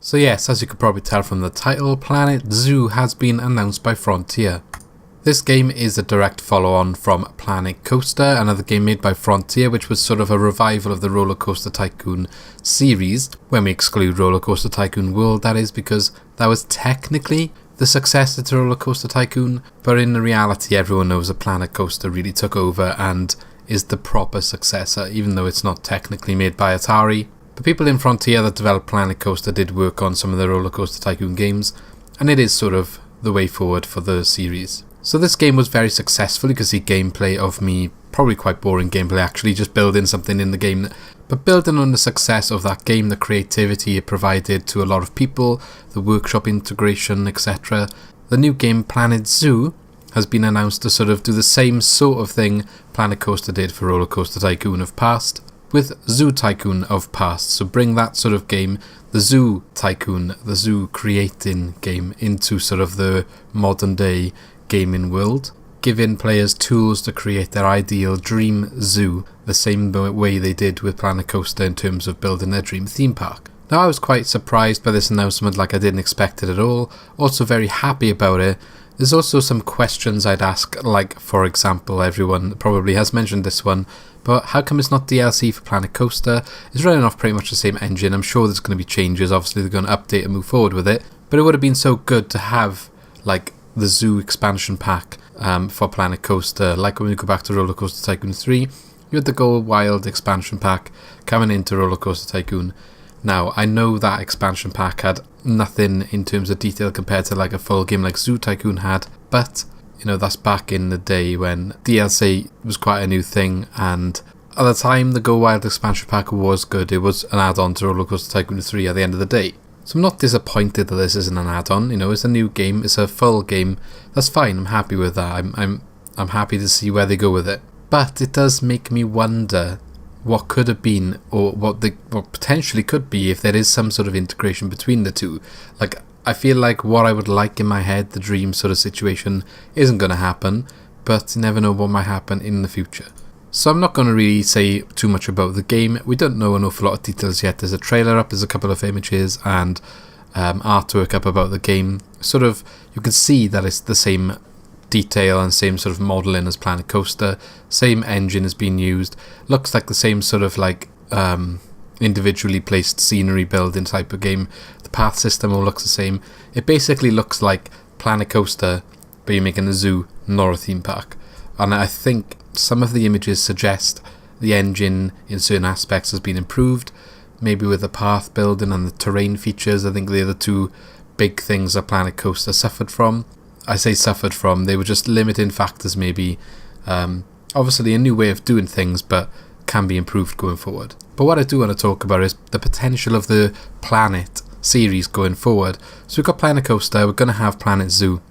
So yes, as you could probably tell from the title, Planet Zoo has been announced by Frontier. This game is a direct follow-on from Planet Coaster, another game made by Frontier, which was sort of a revival of the Roller Coaster Tycoon series, when we exclude Roller Coaster Tycoon World, that is, because that was technically the successor to Roller Coaster Tycoon, but in reality everyone knows that Planet Coaster really took over and is the proper successor, even though it's not technically made by Atari. The people in Frontier that developed Planet Coaster did work on some of the Roller Coaster Tycoon games, and it is sort of the way forward for the series. So this game was very successful. You can see gameplay of me, probably quite boring gameplay actually, just building something in the game, but building on the success of that game, the creativity it provided to a lot of people, the workshop integration, etc. The new game Planet Zoo has been announced to sort of do the same sort of thing Planet Coaster did for Roller Coaster Tycoon of past, with Zoo Tycoon of past. So bring that sort of game, the Zoo Tycoon, the zoo creating game, into sort of the modern day gaming world, giving players tools to create their ideal dream zoo, the same way they did with Planet Coaster in terms of building their dream theme park. Now I was quite surprised by this announcement, like I didn't expect it at all, also very happy about it. There's also some questions I'd ask, like for example, everyone probably has mentioned this one, but how come it's not DLC for Planet Coaster? It's running off pretty much the same engine. I'm sure there's going to be changes, obviously they're going to update and move forward with it, but it would have been so good to have like the zoo expansion pack for Planet Coaster. Like when we go back to Roller Coaster Tycoon 3, you had the Go Wild expansion pack coming into Roller Coaster Tycoon. Now, I know that expansion pack had nothing in terms of detail compared to like a full game like Zoo Tycoon had, but you know, that's back in the day when DLC was quite a new thing, and at the time the Go Wild expansion pack was good. It was an add-on to Roller Coaster Tycoon 3 at the end of the day. So I'm not disappointed that this isn't an add-on. You know, it's a new game, it's a full game. That's fine, I'm happy with that. I'm happy to see where they go with it. But it does make me wonder what could have been, or what potentially could be, if there is some sort of integration between the two. Like, I feel like what I would like in my head, the dream sort of situation, isn't going to happen, but you never know what might happen in the future. So I'm not going to really say too much about the game. We don't know an awful lot of details yet. There's a trailer up, there's a couple of images and artwork up about the game. Sort of, you can see that it's the same detail and same sort of modelling as Planet Coaster. Same engine is being used. Looks like the same sort of like individually placed scenery building type of game. The path system all looks the same. It basically looks like Planet Coaster, but you're making a zoo, not a theme park. And I think some of the images suggest the engine in certain aspects has been improved, maybe with the path building and the terrain features. I think they're the two big things that Planet Coaster suffered from. I say suffered from, they were just limiting factors maybe. Obviously a new way of doing things, but can be improved going forward. But what I do want to talk about is the potential of the Planet series going forward. So we've got Planet Coaster, we're going to have Planet Zoo.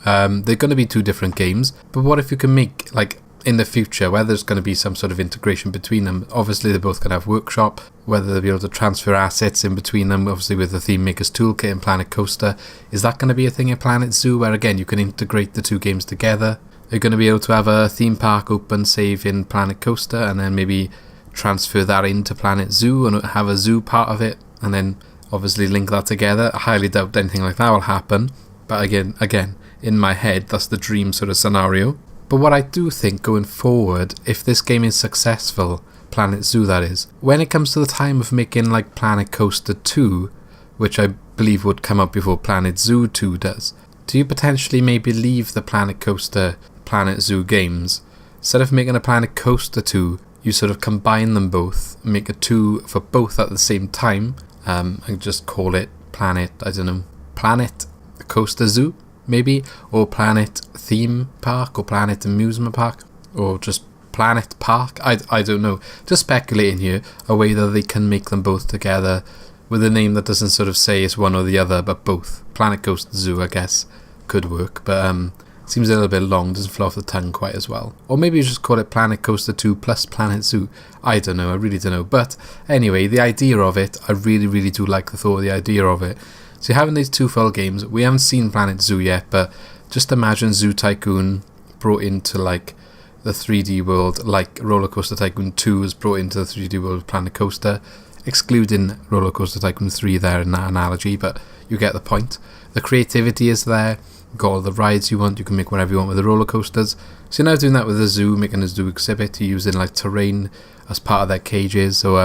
They're going to be two different games, but what if you can make, like, in the future, where there's going to be some sort of integration between them. Obviously they're both going to have workshop, whether they'll be able to transfer assets in between them, obviously with the Theme Maker's Toolkit and Planet Coaster. Is that going to be a thing in Planet Zoo, where again you can integrate the two games together? Are you going to be able to have a theme park open save in Planet Coaster and then maybe transfer that into Planet Zoo and have a zoo part of it and then obviously link that together? I highly doubt anything like that will happen, but again in my head that's the dream sort of scenario. But what I do think going forward, if this game is successful, Planet Zoo that is, when it comes to the time of making like Planet Coaster 2, which I believe would come out before Planet Zoo 2 does, do you potentially maybe leave the Planet Coaster, Planet Zoo games? Instead of making a Planet Coaster 2, you sort of combine them both, make a 2 for both at the same time, and just call it Planet, I don't know, Planet Coaster Zoo? Maybe, or Planet Theme Park, or Planet Amusement Park, or just Planet Park. I don't know. Just speculating here, a way that they can make them both together with a name that doesn't sort of say it's one or the other, but both. Planet Coaster Zoo, I guess, could work, but seems a little bit long, doesn't flow off the tongue quite as well. Or maybe you just call it Planet Coaster 2 plus Planet Zoo. I don't know, I really don't know. But anyway, the idea of it, I really, really do like the thought of the idea of it. So having these two full games, we haven't seen Planet Zoo yet, but just imagine Zoo Tycoon brought into like the 3D world, like Roller Coaster Tycoon 2 was brought into the 3D world of Planet Coaster. excluding Roller Coaster Tycoon 3 there in that analogy, but you get the point. The creativity is there. You've got all the rides you want. You can make whatever you want with the roller coasters. So you're now doing that with the zoo, making a zoo exhibit. You're using like terrain as part of their cages, or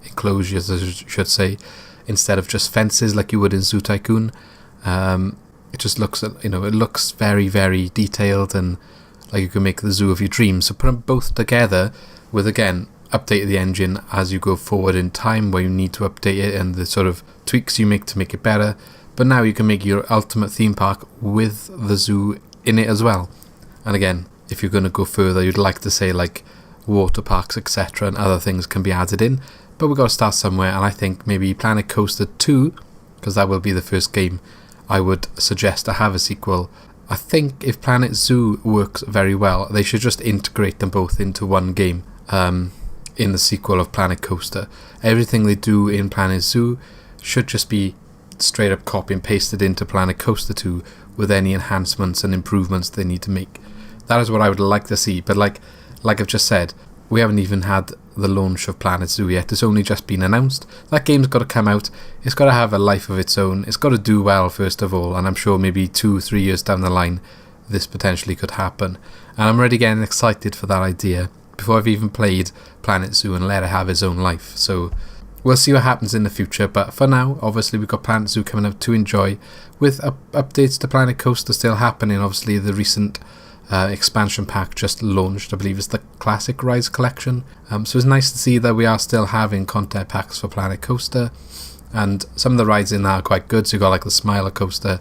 enclosures, I should say, instead of just fences like you would in Zoo Tycoon. It just looks, it looks very, very detailed, and like you can make the zoo of your dreams. So put them both together with, again, update the engine as you go forward in time where you need to update it, and the sort of tweaks you make to make it better. But now you can make your ultimate theme park with the zoo in it as well. And again, if you're going to go further, you'd like to say like water parks, etc., and other things can be added in. But we've got to start somewhere, and I think maybe Planet Coaster 2, because that will be the first game, I would suggest to have a sequel. I think if Planet Zoo works very well, they should just integrate them both into one game in the sequel of Planet Coaster. Everything they do in Planet Zoo should just be straight up copy and pasted into Planet Coaster 2 with any enhancements and improvements they need to make. That is what I would like to see, but like I've just said, we haven't even had the launch of Planet Zoo yet. It's only just been announced. That game's got to come out. It's got to have a life of its own. It's got to do well first of all, and I'm sure maybe 2-3 years down the line this potentially could happen. And I'm already getting excited for that idea before I've even played Planet Zoo and let it have its own life. So we'll see what happens in the future, but for now, obviously we've got Planet Zoo coming up to enjoy, with updates to Planet Coaster still happening. Obviously the recent expansion pack just launched, I believe it's the Classic Rides Collection. So it's nice to see that we are still having content packs for Planet Coaster, and some of the rides in that are quite good. So you've got like the Smiler Coaster.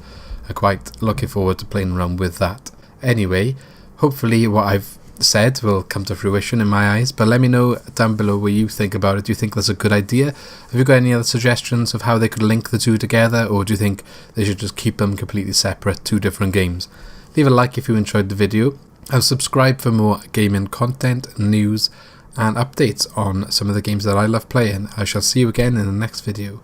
I'm quite looking forward to playing around with that. Anyway, hopefully what I've said will come to fruition in my eyes, but let me know down below what you think about it. Do you think that's a good idea? Have you got any other suggestions of how they could link the two together, or do you think they should just keep them completely separate, two different games? Leave a like if you enjoyed the video, and subscribe for more gaming content, news and updates on some of the games that I love playing. I shall see you again in the next video.